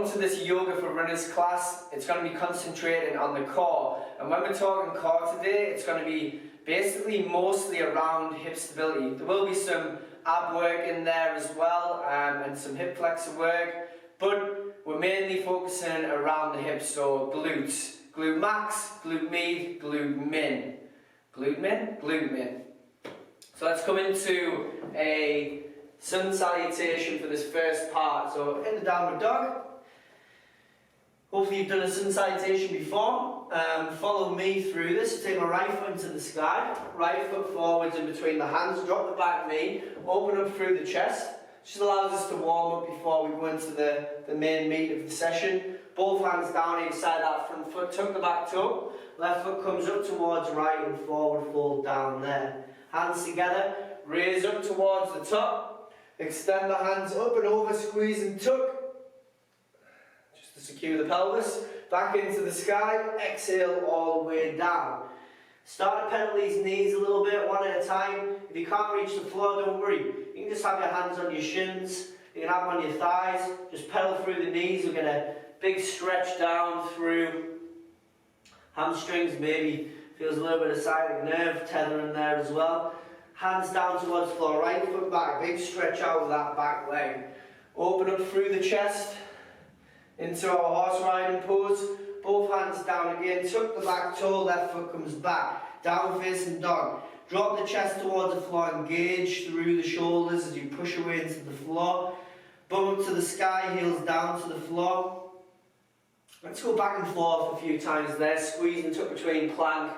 Welcome to this Yoga for Runners class. It's going to be concentrating on the core, and when we're talking core today, it's going to be basically mostly around hip stability. There will be some ab work in there as well, and some hip flexor work, but we're mainly focusing around the hips, so glutes. Glute max, glute med, glute min. Glute min, glute min. So let's come into a sun salutation for this first part. So in the downward dog, hopefully you've done a sun salutation before. Follow me through this. Take my right foot into the sky, right foot forwards in between the hands, drop the back knee, open up through the chest. Just allows us to warm up before we go into the main meat of the session. Both hands down either side of that front foot, tuck the back toe, left foot comes up towards right and forward fold down there. Hands together, raise up towards the top. Extend the hands up and over, squeeze and tuck. Just to secure the pelvis. Back into the sky, exhale all the way down. Start to pedal these knees a little bit, one at a time. If you can't reach the floor, don't worry. You can just have your hands on your shins. You can have them on your thighs. Just pedal through the knees. We'll get a big stretch down through hamstrings. Maybe feels a little bit of sciatic nerve tethering there as well. Hands down towards the floor, right foot back, big stretch out of that back leg. Open up through the chest into our horse riding pose. Both hands down again, tuck the back toe, left foot comes back. Down facing dog. Drop the chest towards the floor, engage through the shoulders as you push away into the floor. Bum up to the sky, heels down to the floor. Let's go back and forth a few times there. Squeeze and tuck between plank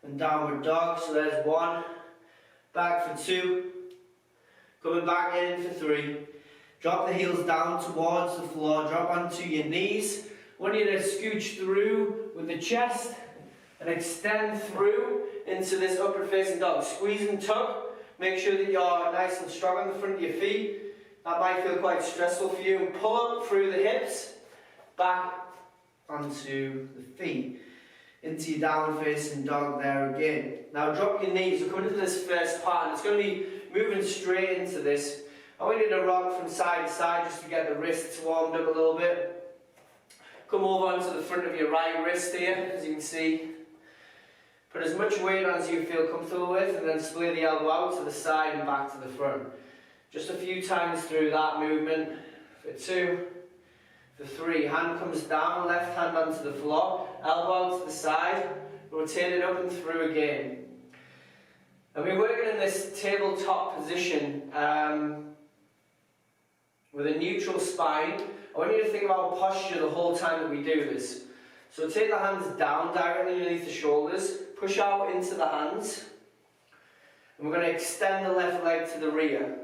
and downward dog. So there's one. Back for two, coming back in for three. Drop the heels down towards the floor, drop onto your knees. I want you to scooch through with the chest and extend through into this upward facing dog. Squeeze and tuck, make sure that you're nice and strong on the front of your feet. That might feel quite stressful for you. And pull up through the hips, back onto the feet. Into your downward facing dog there again. Now drop your knees. We're coming into this first part, and it's going to be moving straight into this. I want you to rock from side to side just to get the wrists warmed up a little bit. Come over onto the front of your right wrist here, as you can see. Put as much weight on as you feel comfortable with, and then split the elbow out to the side and back to the front. Just a few times through that movement. For two. For three, hand comes down, left hand onto the floor, elbow out to the side, rotate it up and through again. And we're working in this tabletop position with a neutral spine. I want you to think about posture the whole time that we do this. So take the hands down directly underneath the shoulders, push out into the hands, and we're going to extend the left leg to the rear.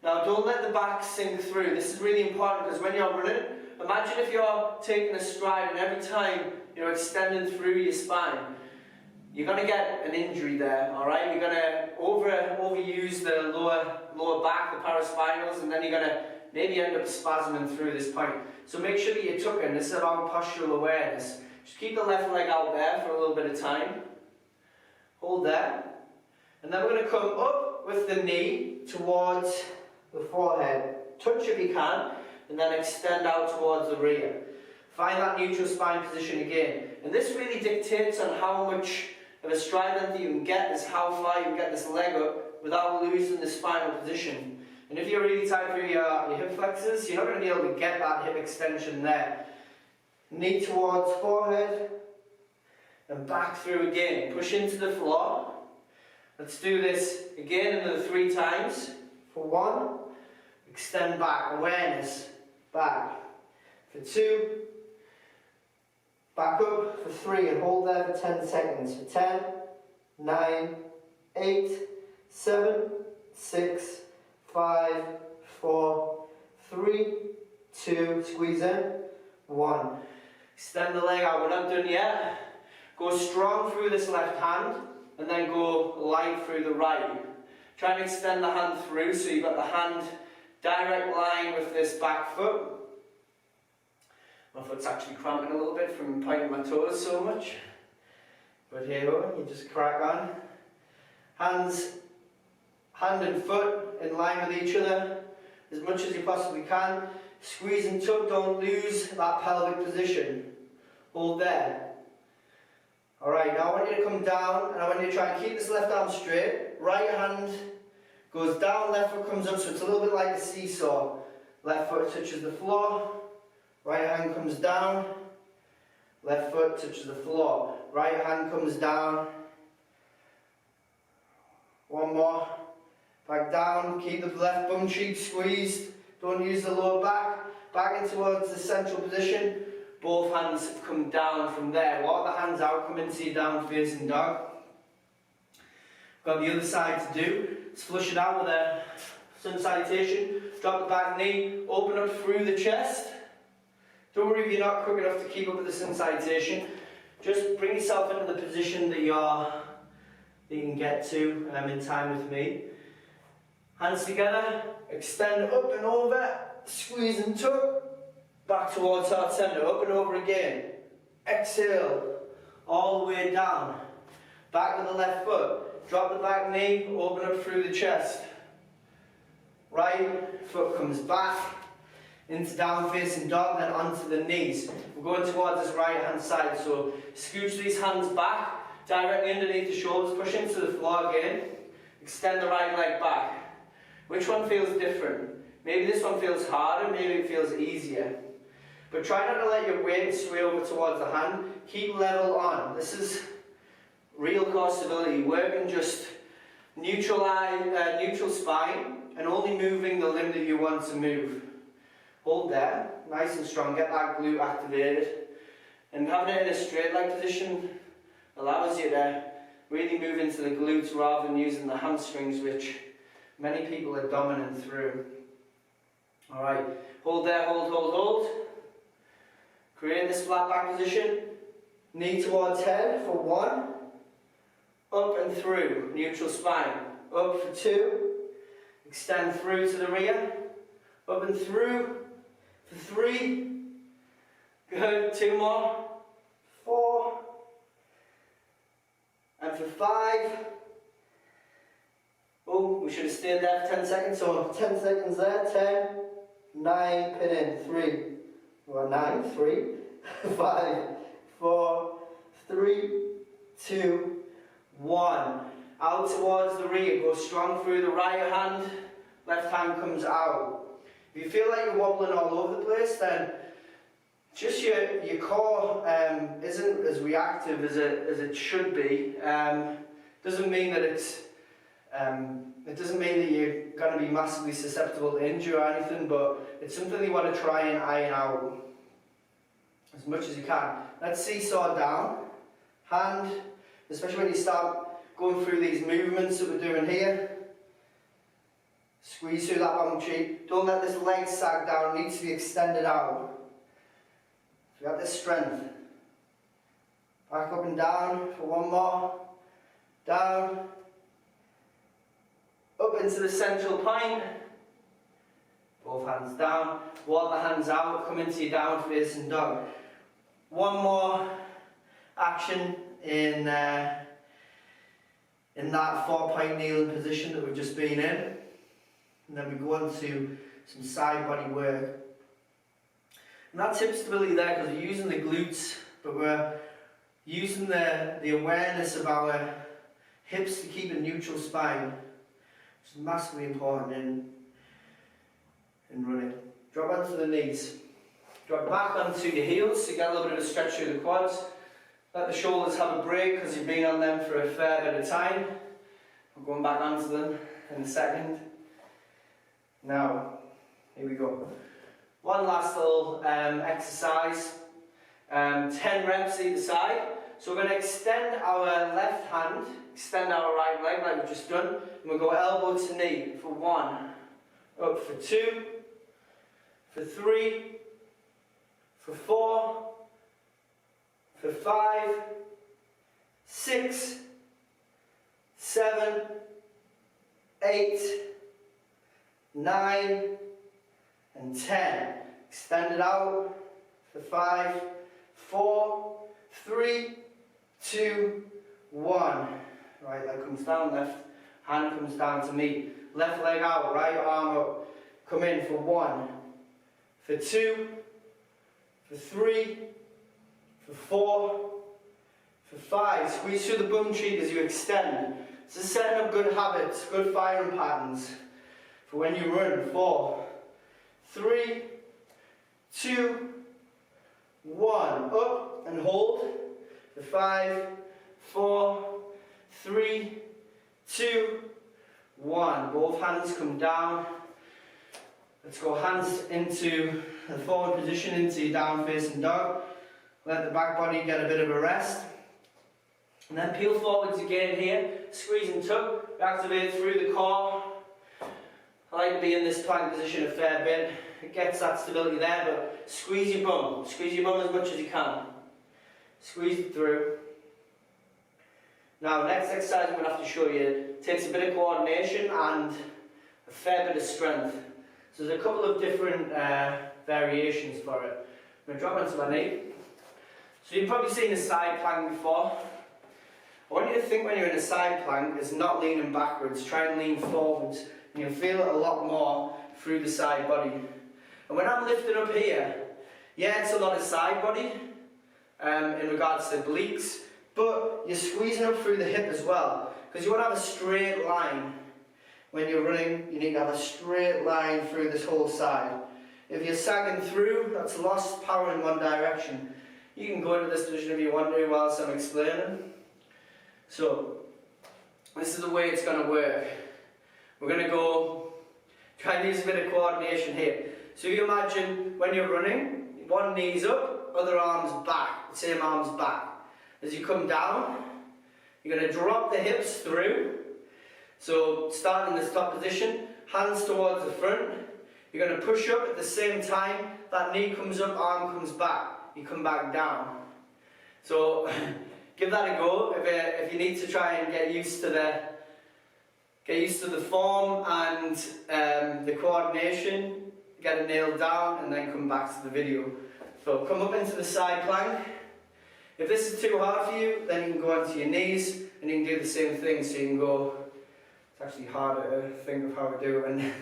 Now don't let the back sink through. This is really important because when you're running, imagine if you're taking a stride and every time you're extending through your spine, you're going to get an injury there, alright? You're going to overuse the lower back, the paraspinals, and then you're going to maybe end up spasming through this point. So make sure that you're tucking. This is about postural awareness. Just keep the left leg out there for a little bit of time. Hold there. And then we're going to come up with the knee towards the forehead. Touch if you can. And then extend out towards the rear. Find that neutral spine position again. And this really dictates on how much of a stride length you can get, is how far you can get this leg up without losing the spinal position. And if you're really tight through your hip flexors, you're not going to be able to get that hip extension there. Knee towards forehead. And back through again. Push into the floor. Let's do this again another 3 times. For 1. Extend back. Awareness. Back. For 2, back up for 3 and hold there for 10 seconds. For 10, 9, 8, 7, 6, 5, 4, 3, 2, squeeze in, 1. Extend the leg out, we're not done yet. Go strong through this left hand and then go light through the right. Try and extend the hand through so you've got the hand direct line with this back foot. My foot's actually cramping a little bit from pointing my toes so much. But here we go, you just crack on. Hand and foot in line with each other as much as you possibly can. squeeze and tuck, don't lose that pelvic position. Hold there. Alright, now I want you to come down and I want you to try and keep this left arm straight. Right hand goes down, left foot comes up, so it's a little bit like a seesaw. Left foot touches the floor, right hand comes down, left foot touches the floor, right hand comes down. One more, back down, keep the left bum cheek squeezed, don't use the lower back, back in towards the central position. Both hands come down from there. Walk the hands out, come into your down facing dog. Got the other side to do. Let's flush it out with a sun salutation. Drop the back knee, open up through the chest. Don't worry if you're not quick enough to keep up with the sun salutation. Just bring yourself into the position that you can get to in time with me. Hands together, extend up and over, squeeze and tuck. Back towards heart center, up and over again. Exhale, all the way down. Back with the left foot. Drop the back knee, open up through the chest. Right foot comes back into down facing dog, then onto the knees. We're going towards this right hand side, so scooch these hands back, directly underneath the shoulders, push into the floor again. Extend the right leg back. Which one feels different? Maybe this one feels harder, maybe it feels easier. But try not to let your weight sway over towards the hand. Keep level on. This is real core stability. Working just neutral spine and only moving the limb that you want to move. Hold there, nice and strong. Get that glute activated. And having it in a straight leg position allows you to really move into the glutes rather than using the hamstrings, which many people are dominant through. Alright, hold there, hold, hold, hold. Create this flat back position. Knee towards head for 1. Up and through, neutral spine. Up for 2. Extend through to the rear. Up and through for 3. Good, 2 more. 4. And for 5. Oh, we should have stayed there for 10 seconds. So 10 seconds there. 10, 9, pin in. 3. 9, 3, 5, 4, 3, 2, 1. Out towards the rear. Go strong through the right hand. Left hand comes out. If you feel like you're wobbling all over the place, then just your core isn't as reactive as it should be. Doesn't mean that it doesn't mean that you're going to be massively susceptible to injury or anything, but it's something you want to try and iron out as much as you can. Let's seesaw down. Hand, especially when you start going through these movements that we're doing here. Squeeze through that bottom cheek. Don't let this leg sag down, it needs to be extended out. So you got this strength. Back up and down for 1 more. Down. Up into the central point. Both hands down. Walk the hands out. Come into your down facing dog. 1 more action in that 4-point kneeling position that we've just been in. And then we go on to some side body work. And that's hip stability there because we're using the glutes, but we're using the awareness of our hips to keep a neutral spine. Which is massively important in running. Drop onto the knees. Drop back onto your heels to get a little bit of a stretch through the quads. Let the shoulders have a break because you've been on them for a fair bit of time. We're going back onto them in a second. Now, here we go. One last little exercise. 10 reps either side. So we're going to extend our left hand, extend our right leg like we've just done, and we'll go elbow to knee for 1, up for 2, for 3, for 4, for 5, 6, 7, 8, 9, and 10. Extend it out for 5, 4, 3, 2, 1. Right leg comes down, left hand comes down to meet. Left leg out, right arm up. Come in for 1, for 2, for 3, for 4, for 5. Squeeze through the bum cheek as you extend. This is setting up good habits, good firing patterns for when you run. 4, 3, 2, 1. Up and hold. For 5, 4, 3, 2, 1. Both hands come down. Let's go hands into the forward position, into your down facing dog. Let the back body get a bit of a rest. And then peel forwards again here. Squeeze and tug. Activate through the core. I like to be in this plank position a fair bit. It gets that stability there, but squeeze your bum. Squeeze your bum as much as you can. Squeeze it through. Now, next exercise I'm going to have to show you takes a bit of coordination and a fair bit of strength. So there's a couple of different variations for it. I'm going to drop onto my knee. So you've probably seen a side plank before. I want you to think when you're in a side plank is not leaning backwards, try and lean forwards. And you'll feel it a lot more through the side body. And when I'm lifting up here, yeah, it's a lot of side body in regards to obliques, but you're squeezing up through the hip as well, because you want to have a straight line. When you're running, you need to have a straight line through this whole side. If you're sagging through, that's lost power in one direction. You can go into this position if you want to whilst I'm explaining. So, this is the way it's going to work. We're going to go, try and use a bit of coordination here. So if you imagine when you're running, one knee's up, other arm's back, same arm's back. As you come down, you're going to drop the hips through. So starting in this top position, hands towards the front. You're going to push up at the same time, that knee comes up, arm comes back. You come back down. So give that a go if you need to try and get used to the form and the coordination, get it nailed down and then come back to the video. So come up into the side plank. If this is too hard for you, then you can go onto your knees and you can do the same thing. So you can go, it's actually harder to think of how to do it when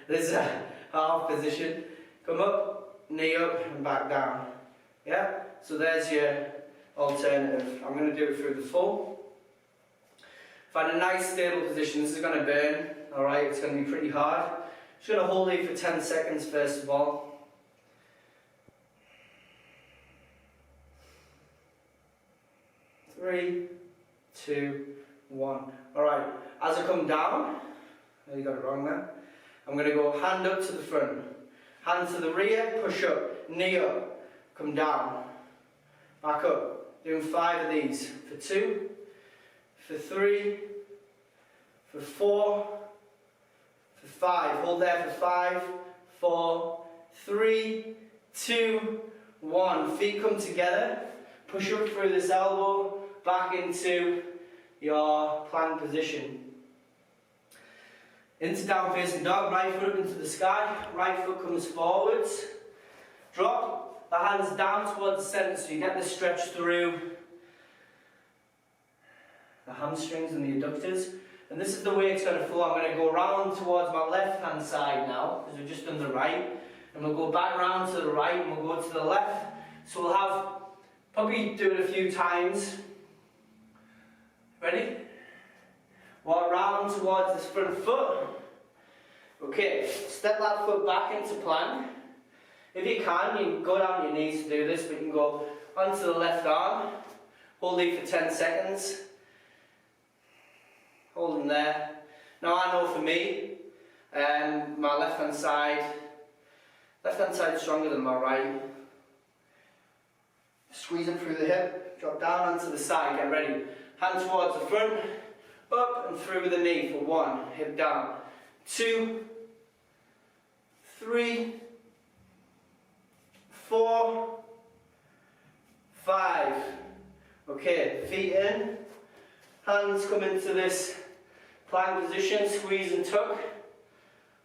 this is a half position. Come up, knee up and back down. Yeah, so there's your alternative. I'm going to do it through the full. Find a nice stable position. This is going to burn, alright, it's going to be pretty hard. Just going to hold it for 10 seconds first of all. Three, 2, 1. Alright, as I come down, you got it wrong there. I'm going to go hand up to the front, hand to the rear, push up, knee up, come down, back up. Doing 5 of these for 2, for 3, for 4, for 5. Hold there for 5, 4, 3, 2, 1. Feet come together. Push up through this elbow, back into your plank position. Into down facing dog, right foot up into the sky, right foot comes forwards. Drop the hands down towards the centre so you get the stretch through the hamstrings and the adductors. And this is the way it's going to flow. I'm going to go round towards my left hand side now, because we've just done the right. And we'll go back round to the right and we'll go to the left. So we'll have, probably do it a few times. Ready? Walk round towards this front foot. Okay, step that foot back into plank. If you can go down your knees to do this, but you can go onto the left arm. Hold it for 10 seconds. Hold them there. Now I know for me, my left hand side is stronger than my right. Squeeze it through the hip, drop down onto the side, get ready. Hand towards the front, up and through the knee for 1, hip down. 2, 3, 4, 5. Okay, feet in, hands come into this plank position, squeeze and tuck.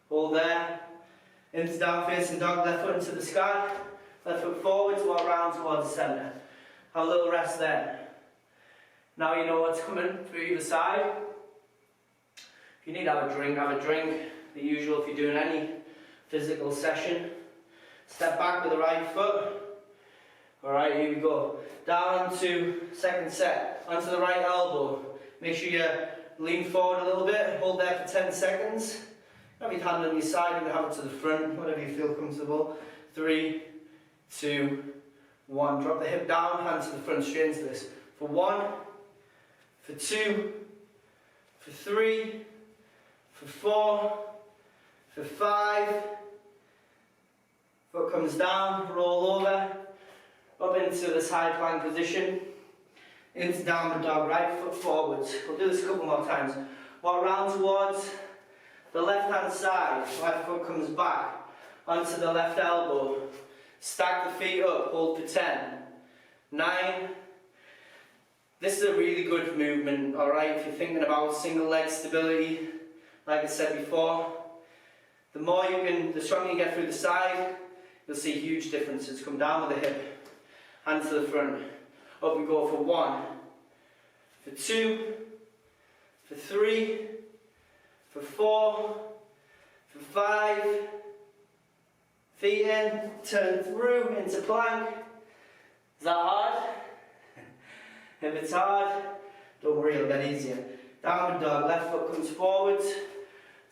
Hold there. Into down facing dog, left foot into the sky, left foot forwards, walk round towards the centre. Have a little rest there. Now you know what's coming through either side. If you need to have a drink, have a drink. The usual if you're doing any physical session. Step back with the right foot. Alright, here we go. Down to second set. Onto the right elbow. Make sure you lean forward a little bit. Hold there for 10 seconds. Have your hand on your side, you can have it to the front, whatever you feel comfortable. 3, 2, 1. Drop the hip down, hand to the front, straight into this. For 1, for 2, for 3, for 4, for 5. Foot comes down, roll over, up into this high plank position, into downward dog, right foot forwards. We'll do this a couple more times. Walk round towards the left hand side, right foot comes back, onto the left elbow. Stack the feet up, hold for 10, 9. This is a really good movement, alright, if you're thinking about single leg stability, like I said before. The stronger you get through the side, you'll see huge differences. Come down with the hip, hand to the front. Up we go for 1, for 2, for 3, for 4, for 5. Feet in, turn through into plank. Is that hard? If it's hard, don't worry, it'll get easier. Downward dog, left foot comes forwards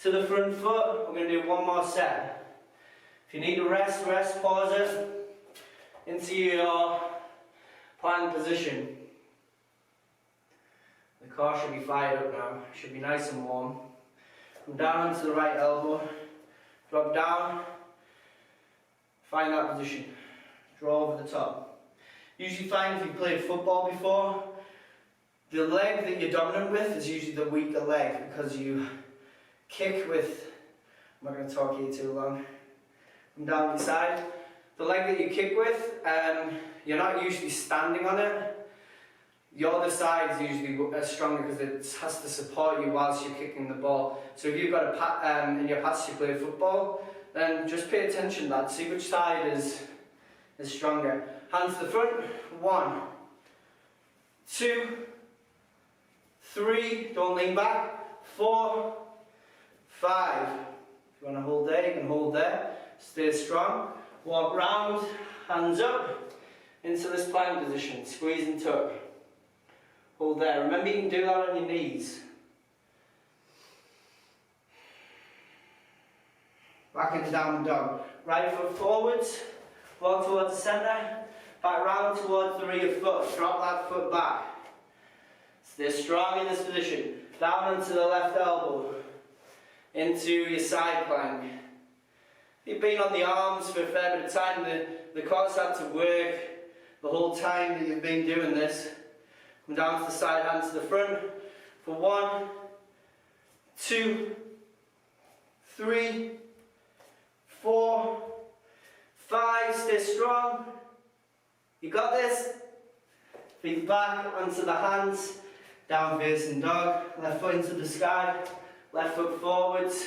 to the front foot. We're going to do one more set. If you need to rest, pause it into your plank position. The core should be fired up now, should be nice and warm. Come down onto the right elbow, drop down, find that position, draw over the top. Usually find if you've played football before, the leg that you're dominant with is usually the weaker leg because you kick with, I'm not going to talk here too long, come down the side. The leg that you kick with, you're not usually standing on it. The other side is usually stronger because it has to support you whilst you're kicking the ball. So if you've got in your past you play football, then just pay attention to that. See which side is stronger. Hands to the front. 1, 2, 3. Don't lean back. 4, 5. If you want to hold there, you can hold there. Stay strong. Walk round. Hands up into this plank position. Squeeze and tuck. Hold there. Remember, you can do that on your knees. Back into downward dog. Right foot forwards. Walk towards the centre. Back round towards the rear foot. Drop that foot back. Stay strong in this position. Down onto the left elbow. Into your side plank. You've been on the arms for a fair bit of time. The quads had to work the whole time that you've been doing this. Come down to the side, hands to the front. For 1, 2, 3, 4, 5. Stay strong. You got this. Feet back onto the hands. Down facing dog. Left foot into the sky. Left foot forwards.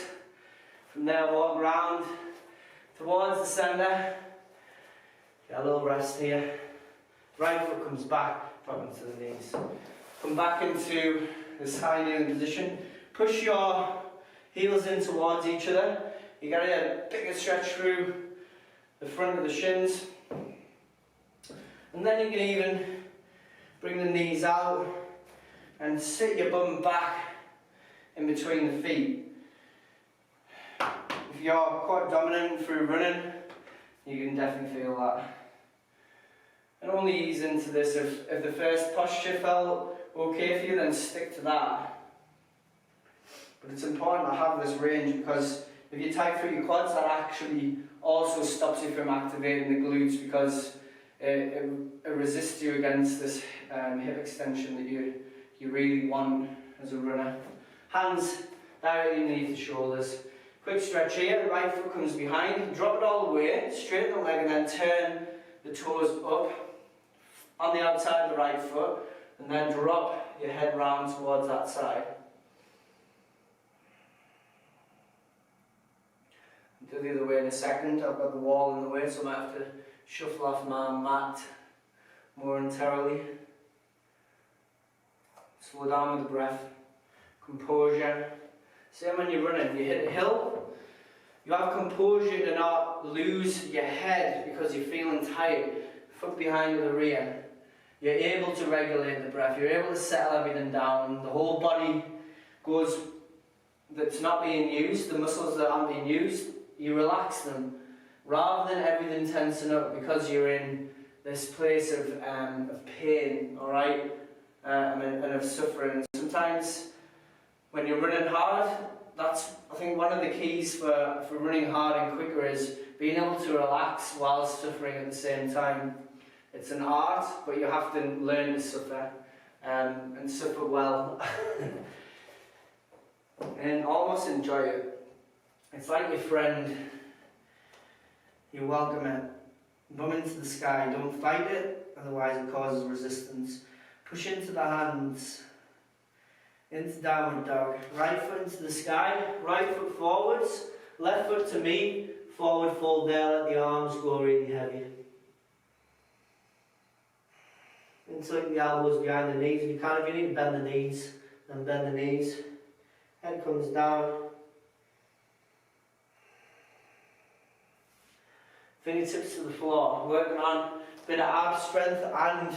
From there, walk round towards the centre. Get a little rest here. Right foot comes back, drop into the knees. Come back into this high kneeling position. Push your heels in towards each other. You got to get a bigger stretch through the front of the shins. And then you can even bring the knees out and sit your bum back in between the feet. If you're quite dominant through running, you can definitely feel that. And only ease into this. If the first posture felt okay for you, then stick to that. But it's important to have this range because if you tight through your quads, that actually also stops you from activating the glutes because it resists you against this hip extension that you really want as a runner. Hands directly underneath the shoulders. Quick stretch here, right foot comes behind, drop it all the way, straighten the leg and then turn the toes up on the outside of the right foot and then drop your head round towards that side. Do the other way in a second. I've got the wall in the way so I might have to shuffle off my mat momentarily. Slow down with the breath. Composure. Same when you're running. You hit a hill, You have composure to not lose your head because you're feeling tired. Foot behind the rear. You're able to regulate the breath. You're able to settle everything down. The whole body goes, that's not being used, the muscles that aren't being used, you relax them. Rather than everything tensing up because you're in this place of pain, alright, and of suffering. Sometimes when you're running hard, that's, I think, one of the keys for running hard and quicker is being able to relax while suffering at the same time. It's an art, but you have to learn to suffer, and suffer well. And almost enjoy it. It's like your friend. You welcome it. Bum into the sky. Don't fight it, otherwise it causes resistance. Push into the hands. Into downward dog. Right foot into the sky. Right foot forwards. Left foot to meet. Forward fold there. Let the arms go really heavy. Insert the elbows behind the knees. If you can, if you need to bend the knees, then bend the knees. Head comes down. Fingertips to the floor. Working on a bit of ab strength and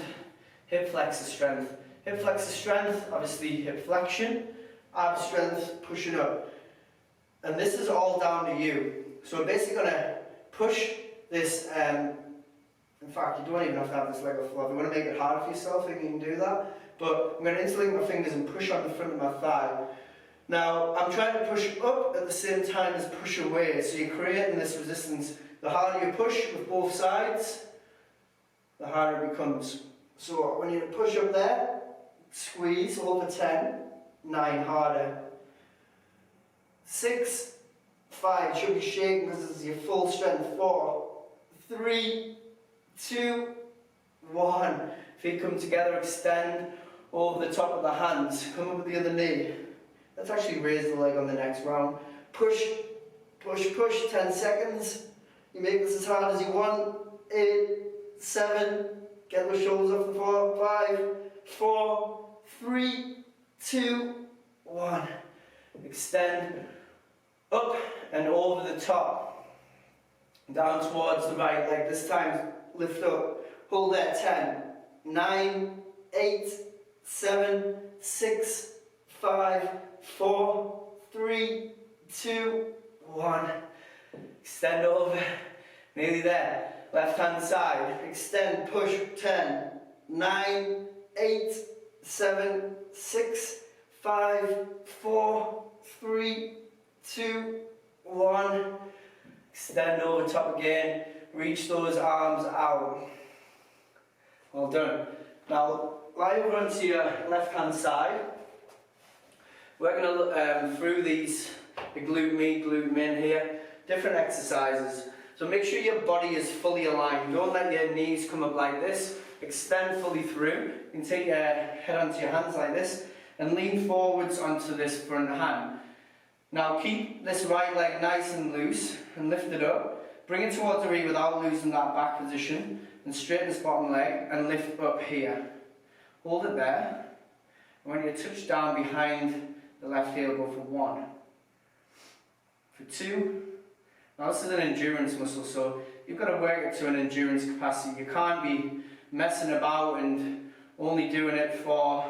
hip flexor strength. Hip flexor strength, obviously hip flexion. Ab strength, pushing up. And this is all down to you. So we're basically going to push this. In fact, you don't even have to have this leg off the floor. If you want to make it harder for yourself, you can do that. But I'm going to interlink my fingers and push on the front of my thigh. Now, I'm trying to push up at the same time as push away. So you're creating this resistance. The harder you push with both sides, the harder it becomes. So when you push up there, squeeze, hold for 10, 9 harder. 6, 5, you should be shaking because this is your full strength. 4, 3, 2, 1. Feet come together, extend over the top of the hands. Come up with the other knee. Let's actually raise the leg on the next round. Push, push, push, 10 seconds. You make this as hard as you want. 8, 7, get those shoulders off the floor. 5, 4, 3, 2, 1. Extend up and over the top. Down towards the right leg. This time, lift up. Hold there. 10, 9, 8, 7, 6, 5, 4, 3, 2, 1. Extend over. Nearly there. Left hand side. Extend. Push. 10, 9, 8, 7, 6, 5, 4, 3, 2, 1. Extend over top again. Reach those arms out. Well done. Now lie over onto your left hand side. We're going to through these, the glute med, glute min here, different exercises. So make sure your body is fully aligned. Don't let your knees come up like this. Extend fully through. You can take your head onto your hands like this and lean forwards onto this front hand. Now keep this right leg nice and loose and lift it up. Bring it towards the rear without losing that back position and straighten this bottom leg and lift up here. Hold it there. And when you touch down behind the left heel, go for 1. For 2. Now this is an endurance muscle, so you've got to work it to an endurance capacity. You can't be messing about and only doing it for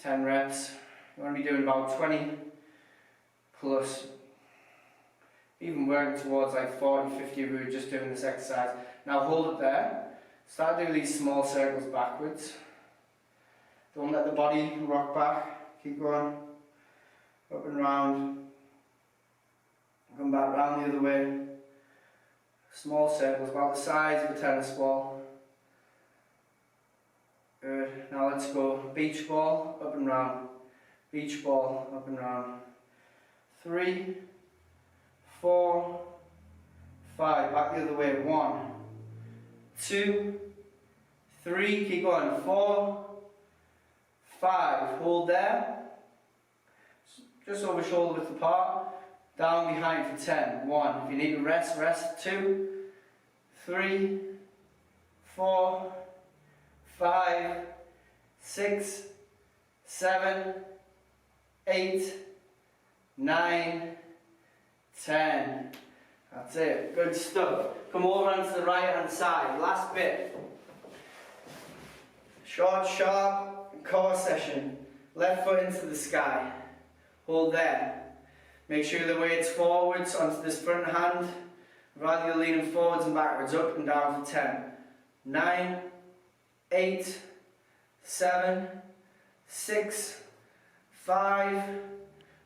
10 reps. You want to be doing about 20 plus. Even working towards like 40, 50 if we were just doing this exercise. Now hold it there. Start doing these small circles backwards. Don't let the body rock back. Keep going. Up and round. Come back round the other way. Small circles about the size of a tennis ball. Good. Now let's go beach ball, up and round. Beach ball, up and round. 3, 4, 5, back the other way. 1, 2, 3, keep going. 4, 5, hold there. Just over shoulder width apart. Down behind for 10. 1, if you need to rest, rest. 2, 3, 4, 5, 6, 7, 8, 9, 10. That's it. Good stuff. Come over onto the right hand side. Last bit. Short, sharp core session. Left foot into the sky. Hold there. Make sure the weight's forwards onto this front hand. Rather you're leaning forwards and backwards, up and down for 10. 9, 8, 7, 6, 5.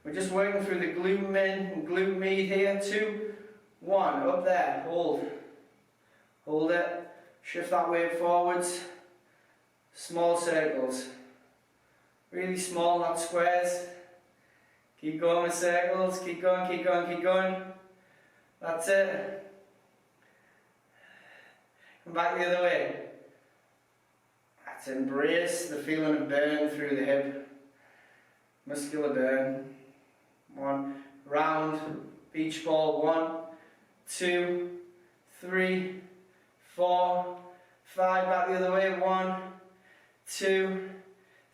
We're just working through the glute min and glute med here. 2, 1. Up there. Hold. Hold it. Shift that weight forwards. Small circles. Really small, not squares. Keep going with circles. Keep going, keep going, keep going. That's it. Come back the other way. That's it. Embrace the feeling of burn through the hip. Muscular burn. 1. Round. Beach ball. 1, 2, 3, 4, 5. Back the other way. 1, 2,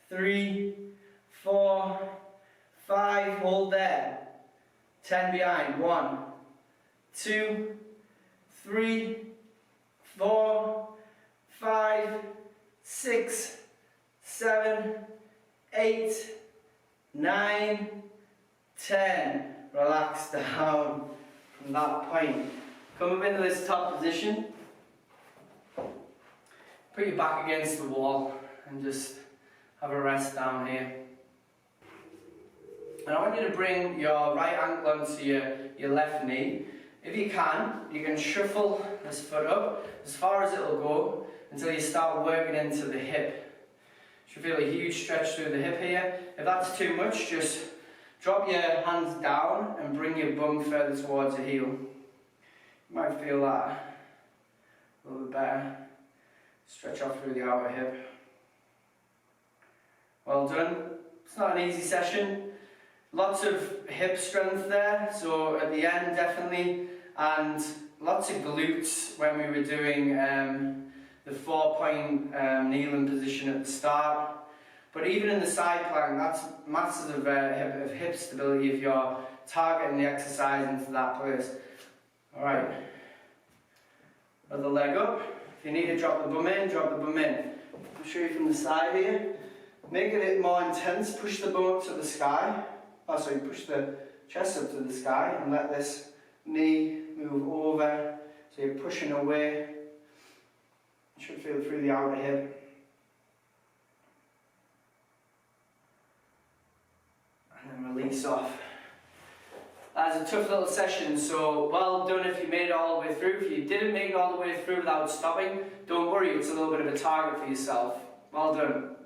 3, 4, 5. Hold there. 10 behind. 1, 2, 3, 4, 5, 6, 7, 8, 9, 10. Relax down from that point. Come up into this top position. Put your back against the wall and just have a rest down here. And I want you to bring your right ankle onto your left knee. If you can shuffle this foot up as far as it'll go until you start working into the hip. You should feel a huge stretch through the hip here. If that's too much, just drop your hands down and bring your bum further towards the heel. You might feel that a little bit better. Stretch off through the outer hip. Well done. It's not an easy session. Lots of hip strength there, so at the end definitely, and lots of glutes when we were doing the 4-point kneeling position at the start. But even in the side plank, that's massive of hip stability if you're targeting the exercise into that place. Alright, other leg up. If you need to drop the bum in, drop the bum in. I'll show you from the side here. Making it more intense, push the bum up to the sky. Oh, sorry, push the chest up to the sky and let this knee move over. So you're pushing away. You should feel through the outer hip. And then release off. That's a tough little session, so well done if you made it all the way through. If you didn't make it all the way through without stopping, don't worry, it's a little bit of a target for yourself. Well done.